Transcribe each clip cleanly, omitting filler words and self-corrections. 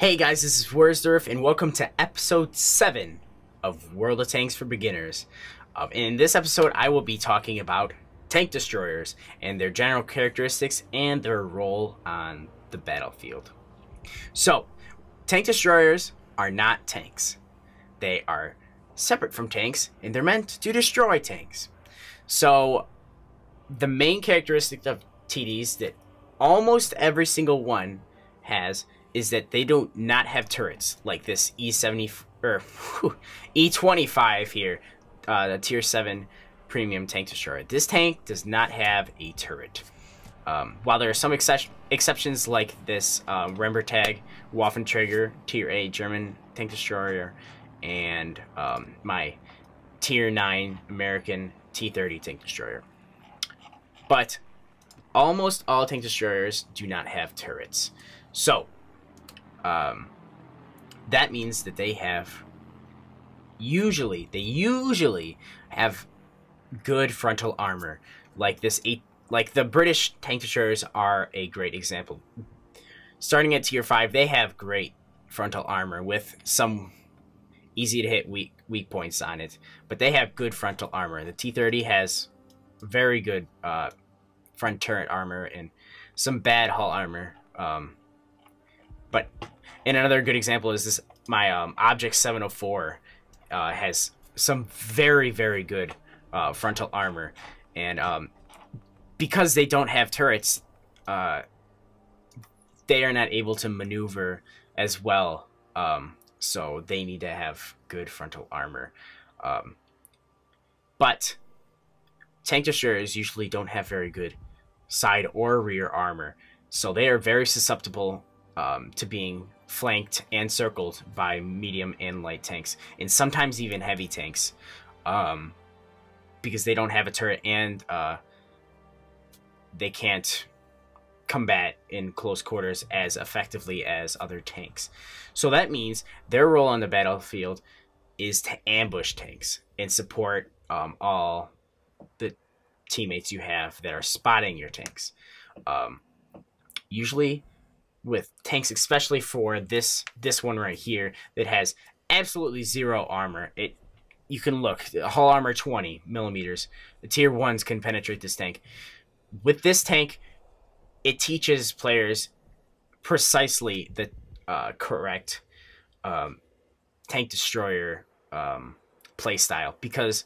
Hey guys, this is wersderf, and welcome to episode 7 of World of Tanks for Beginners. In this episode, I will be talking about tank destroyers and their general characteristics and their role on the battlefield. So, tank destroyers are not tanks. They are separate from tanks, and they're meant to destroy tanks. So, the main characteristic of TDs that almost every single one has is that they do not have turrets like this E70 or E25 here, the tier 7 premium tank destroyer. This tank does not have a turret. While there are some exceptions like this Rembertag Waffenträger tier 8 German tank destroyer and my tier 9 American T30 tank destroyer. But almost all tank destroyers do not have turrets. So that means that they usually have good frontal armor, like the British tank destroyers are a great example. Starting at tier 5, they have great frontal armor with some easy to hit weak points on it, but they have good frontal armor. The T30 has very good front turret armor and some bad hull armor. And another good example is this. My Object 704 has some very good frontal armor, and because they don't have turrets, they are not able to maneuver as well. So they need to have good frontal armor. But tank destroyers usually don't have very good side or rear armor, so they are very susceptible to being flanked and circled by medium and light tanks, and sometimes even heavy tanks, because they don't have a turret and they can't combat in close quarters as effectively as other tanks. So that means their role on the battlefield is to ambush tanks and support all the teammates you have that are spotting your tanks. Usually with tanks, especially for this one right here that has absolutely zero armor. You can look, hull armor 20 millimeters. The tier 1s can penetrate this tank. With this tank, it teaches players precisely the correct tank destroyer play style, because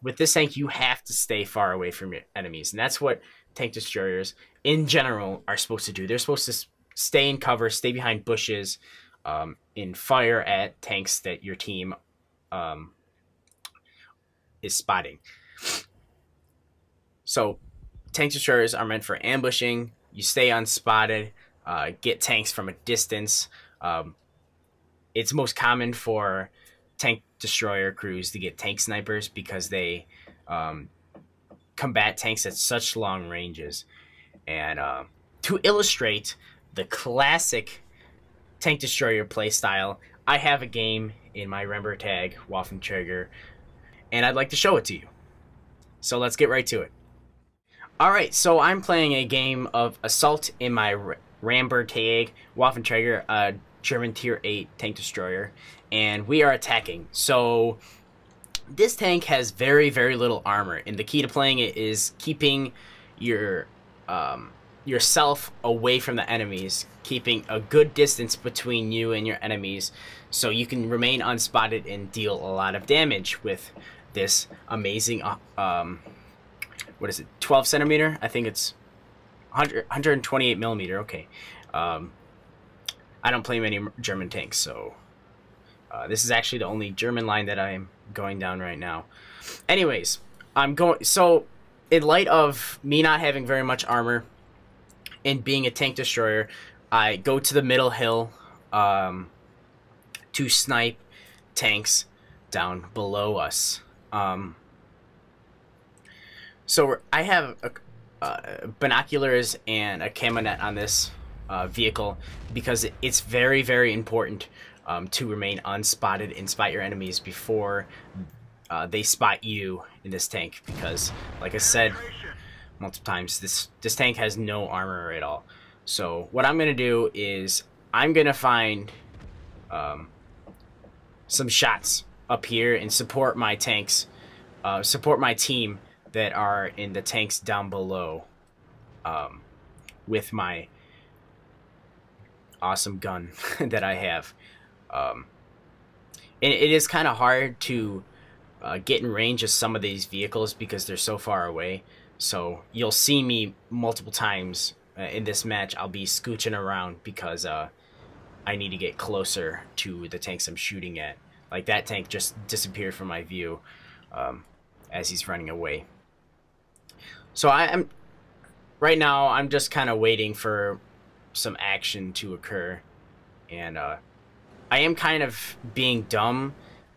with this tank you have to stay far away from your enemies, and that's what tank destroyers in general are supposed to do. They're supposed to stay in cover, stay behind bushes, and fire at tanks that your team is spotting. So tank destroyers are meant for ambushing. You stay unspotted, get tanks from a distance. It's most common for tank destroyer crews to get tank snipers because they combat tanks at such long ranges. And to illustrate the classic tank destroyer playstyle, I have a game in my Rembertag Waffenträger, and I'd like to show it to you. So let's get right to it. Alright, so I'm playing a game of Assault in my Rembertag Waffenträger, a German tier 8 tank destroyer, and we are attacking. So this tank has very little armor, and the key to playing it is keeping yourself away from the enemies, keeping a good distance between you and your enemies, so you can remain unspotted and deal a lot of damage with this amazing what is it, 12 centimeter? I think it's 128 millimeter. Okay. I don't play many German tanks, so this is actually the only German line that I'm going down right now. Anyways, so in light of me not having very much armor and being a tank destroyer, I go to the middle hill to snipe tanks down below us. So I have binoculars and a camo net on this vehicle because it's very important to remain unspotted and spot your enemies before they spot you in this tank, because like I said multiple times, this tank has no armor at all. So what I'm gonna do is I'm gonna find some shots up here and support my tanks, support my team that are in the tanks down below, with my awesome gun that I have. And it is kind of hard to get in range of some of these vehicles because they're so far away. So you'll see me multiple times in this match. I'll be scooching around because I need to get closer to the tanks I'm shooting at. Like that tank just disappeared from my view as he's running away. So right now I'm just kind of waiting for some action to occur, and I am kind of being dumb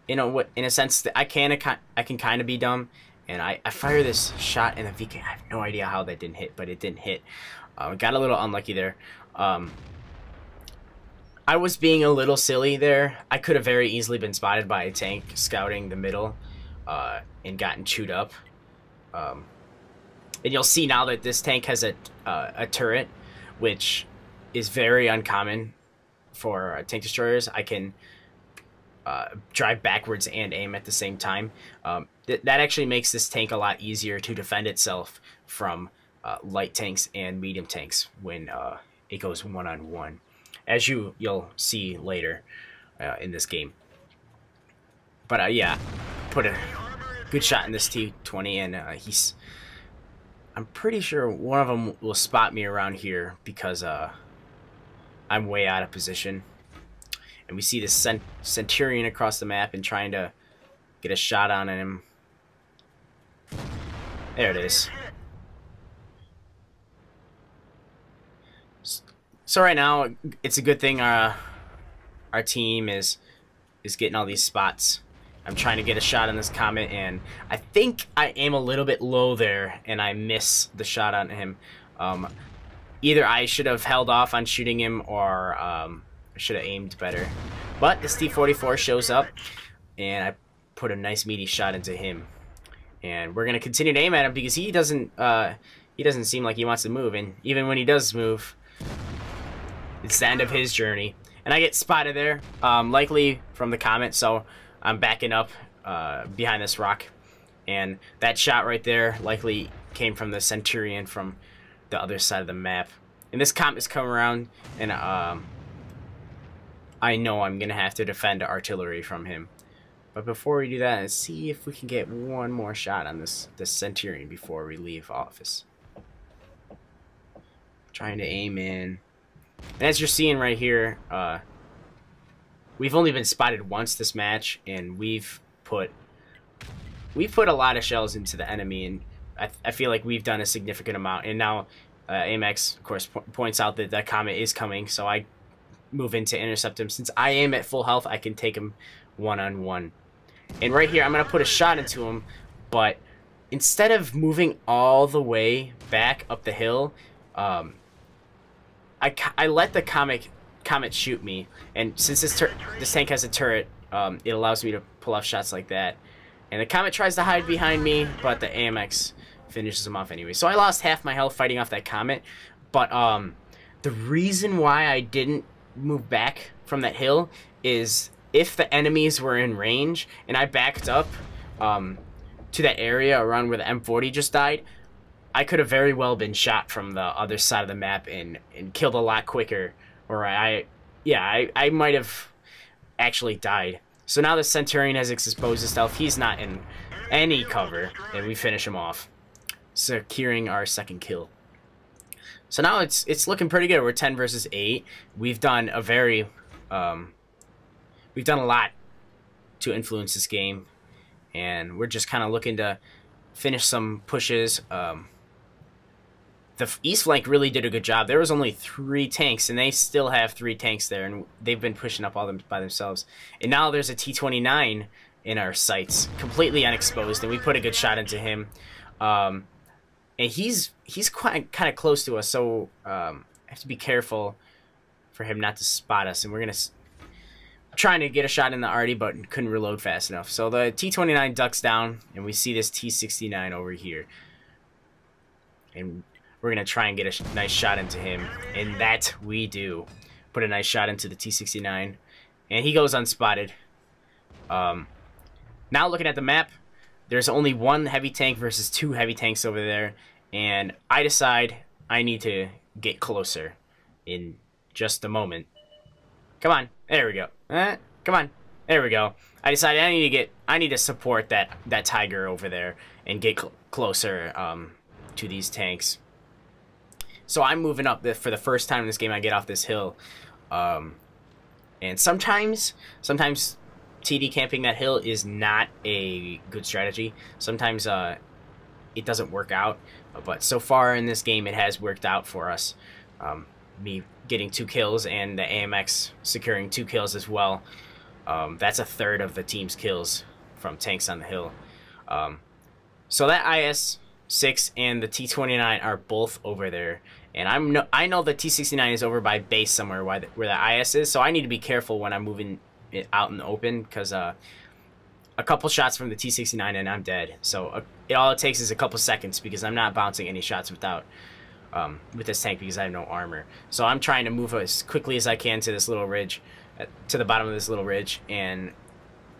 in a sense that I can kind of be dumb, and I fire this shot in the VK. I have no idea how that didn't hit, but it didn't hit. Got a little unlucky there. I was being a little silly there. I could have very easily been spotted by a tank scouting the middle and gotten chewed up. And you'll see now that this tank has a turret, which is very uncommon for tank destroyers. I can drive backwards and aim at the same time. That actually makes this tank a lot easier to defend itself from light tanks and medium tanks when it goes one-on-one, as you'll see later in this game. But yeah, put a good shot in this T-20, and I'm pretty sure one of them will spot me around here because I'm way out of position. And we see this Centurion across the map and trying to get a shot on him. There it is. So right now, it's a good thing our team is getting all these spots. I'm trying to get a shot on this Comet, and I think I aim a little bit low there, and I miss the shot on him. Either I should have held off on shooting him, or I should have aimed better. But this T-44 shows up, and I put a nice meaty shot into him. And we're gonna continue to aim at him because he doesn't seem like he wants to move, and even when he does move, it's the end of his journey. And I get spotted there, likely from the Comet, so I'm backing up behind this rock. And that shot right there likely came from the Centurion from the other side of the map. And this Comet's come around, and I know I'm going to have to defend artillery from him. But before we do that, let's see if we can get one more shot on this Centurion before we leave office. Trying to aim in. And as you're seeing right here, we've only been spotted once this match, and we've put a lot of shells into the enemy, and I feel like we've done a significant amount. And now Amex, of course, points out that that Comet is coming, so I move in to intercept him. Since I aim at full health, I can take him one-on-one. And right here, I'm going to put a shot into him, but instead of moving all the way back up the hill, I let the Comet shoot me, and since this tank has a turret, it allows me to pull off shots like that. And the Comet tries to hide behind me, but the AMX finishes him off anyway. So I lost half my health fighting off that Comet, but the reason why I didn't move back from that hill is if the enemies were in range and I backed up to that area around where the M40 just died, I could have very well been shot from the other side of the map and killed a lot quicker, or I might have actually died. So now the Centurion has exposed himself. He's not in any cover, and we finish him off, securing our second kill. So now it's looking pretty good. We're 10 versus 8. We've done a lot to influence this game, and we're just kind of looking to finish some pushes. The east flank really did a good job. There was only 3 tanks, and they still have 3 tanks there, and they've been pushing up all them by themselves. And now there's a T-29 in our sights, completely unexposed, and we put a good shot into him. And he's quite kind of close to us, so I have to be careful for him not to spot us. And we're trying to get a shot in the arty, but couldn't reload fast enough. So the T-29 ducks down, and we see this T-69 over here, and we're gonna try and get a nice shot into him, and that we do. put a nice shot into the T-69, and he goes unspotted. Now looking at the map, there's only one heavy tank versus 2 heavy tanks over there, and I decide I need to get closer in just a moment. Come on, there we go. Come on, there we go. I decided I need to support that tiger over there and get closer to these tanks. So I'm moving up. For the first time in this game, I get off this hill, and sometimes TD camping that hill is not a good strategy. Sometimes it doesn't work out, but so far in this game, it has worked out for us. Me getting 2 kills and the AMX securing 2 kills as well. That's a third of the team's kills from tanks on the hill. So that IS-6 and the T-29 are both over there, and I know the T-69 is over by base somewhere where the IS is, so I need to be careful when I'm moving it out in the open, because a couple shots from the T-69 and I'm dead. So all it takes is a couple seconds, because I'm not bouncing any shots without with this tank, because I have no armor. So I'm trying to move as quickly as I can to this little ridge, to the bottom of this little ridge, and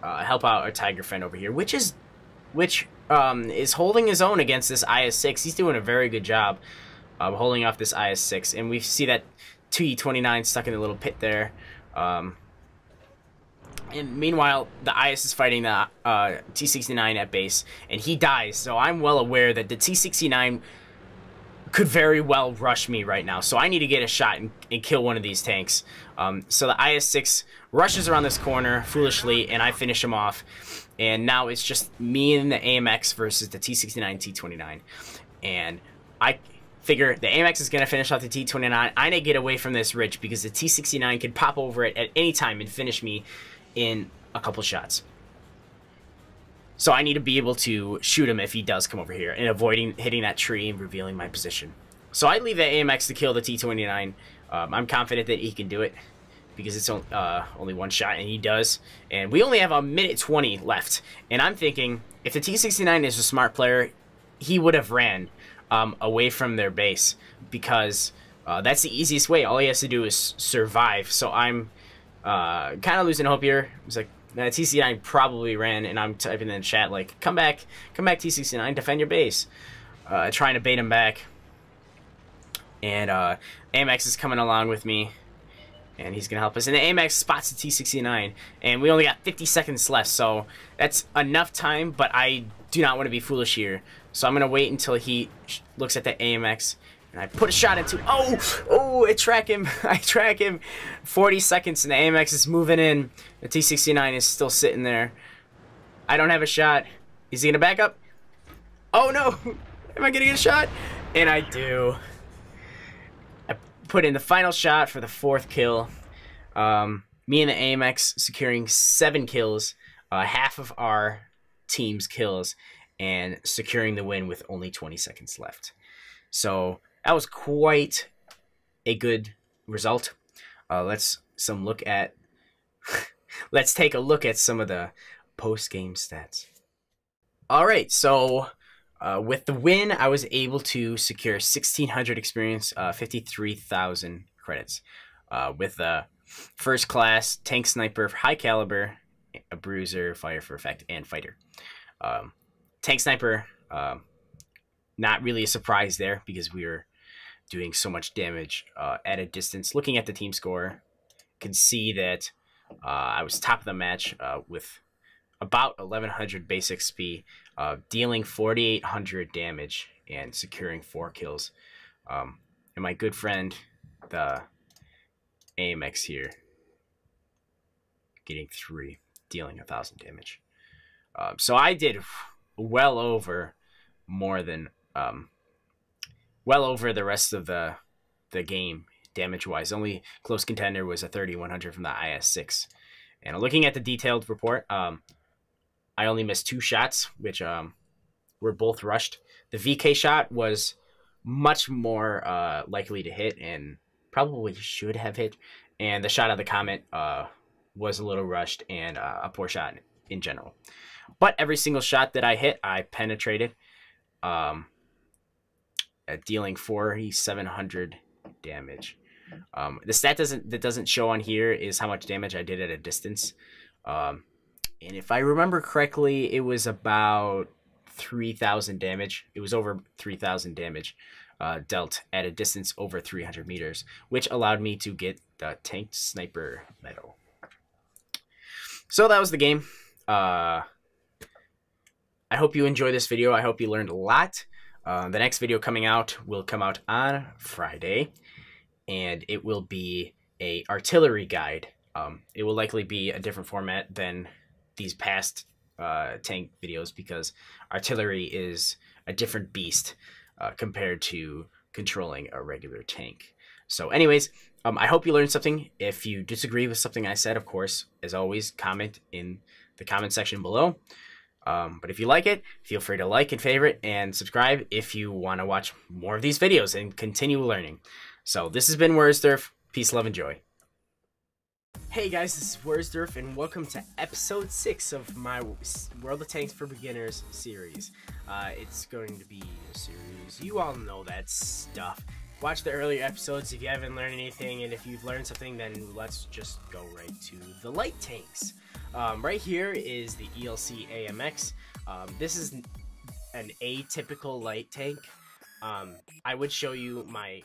help out our tiger friend over here, which is holding his own against this IS-6. He's doing a very good job holding off this IS-6, and we see that T-29 stuck in a little pit there. And meanwhile, the IS is fighting the T-69 at base, and he dies. So I'm well aware that the T-69 could very well rush me right now. So I need to get a shot and kill one of these tanks. So the IS-6 rushes around this corner foolishly, and I finish him off. And now it's just me and the AMX versus the T-69, T-29. And I figure the AMX is going to finish off the T-29. I need to get away from this ridge, because the T-69 could pop over it at any time and finish me in a couple shots. So I need to be able to shoot him if he does come over here, and avoiding hitting that tree and revealing my position. So I leave the AMX to kill the T-29. I'm confident that he can do it, because it's only one shot, and he does. And we only have a minute 20 left. And I'm thinking, if the T-69 is a smart player, he would have ran away from their base, because that's the easiest way. All he has to do is survive. So I'm kind of losing hope here. It's like, T-69 probably ran, and I'm typing in the chat like, come back T-69, defend your base. Trying to bait him back. And AMX is coming along with me, and he's going to help us. And the AMX spots the T-69, and we only got 50 seconds left, so that's enough time, but I do not want to be foolish here. So I'm going to wait until he looks at the AMX, and I put a shot into... Oh, I track him. 40 seconds, and the AMX is moving in. The T-69 is still sitting there. I don't have a shot. Is he going to back up? Oh, no. Am I going to get a shot? And I do. I put in the final shot for the 4th kill. Me and the AMX securing 7 kills. Half of our team's kills. And securing the win with only 20 seconds left. So that was quite a good result. Let's take a look at some of the post-game stats. All right, so with the win, I was able to secure 1,600 experience, 53,000 credits. With the first class, tank sniper, high caliber, a bruiser, fire for effect, and fighter. Tank sniper, not really a surprise there, because we were doing so much damage at a distance. Looking at the team score, can see that I was top of the match with about 1,100 base XP, dealing 4,800 damage and securing 4 kills. And my good friend, the AMX here, getting 3, dealing 1,000 damage. So I did well over the rest of the game damage-wise. Only close contender was a 3,100 from the IS-6. And looking at the detailed report, I only missed 2 shots, which were both rushed. The VK shot was much more likely to hit, and probably should have hit. And the shot of the Comet was a little rushed, and a poor shot in general. But every single shot that I hit, I penetrated, dealing 4,700 damage. The stat that doesn't show on here is how much damage I did at a distance. And if I remember correctly, it was about 3,000 damage. It was over 3,000 damage dealt at a distance over 300 meters, which allowed me to get the tanked sniper medal. So that was the game. I hope you enjoyed this video. I hope you learned a lot. The next video coming out will come out on Friday, and it will be a artillery guide. It will likely be a different format than these past tank videos, because artillery is a different beast compared to controlling a regular tank. So anyways, I hope you learned something. If you disagree with something I said, of course, as always, comment in the comment section below. But if you like it, feel free to like and favorite and subscribe if you want to watch more of these videos and continue learning. So this has been wersderf. Peace, love, and joy. Hey guys, this is wersderf, and welcome to episode 6 of my World of Tanks for Beginners series. It's going to be a series, you all know that stuff. Watch the earlier episodes if you haven't learned anything, and if you've learned something, then let's just go right to the light tanks. Right here is the ELC AMX. This is an atypical light tank. I would show you my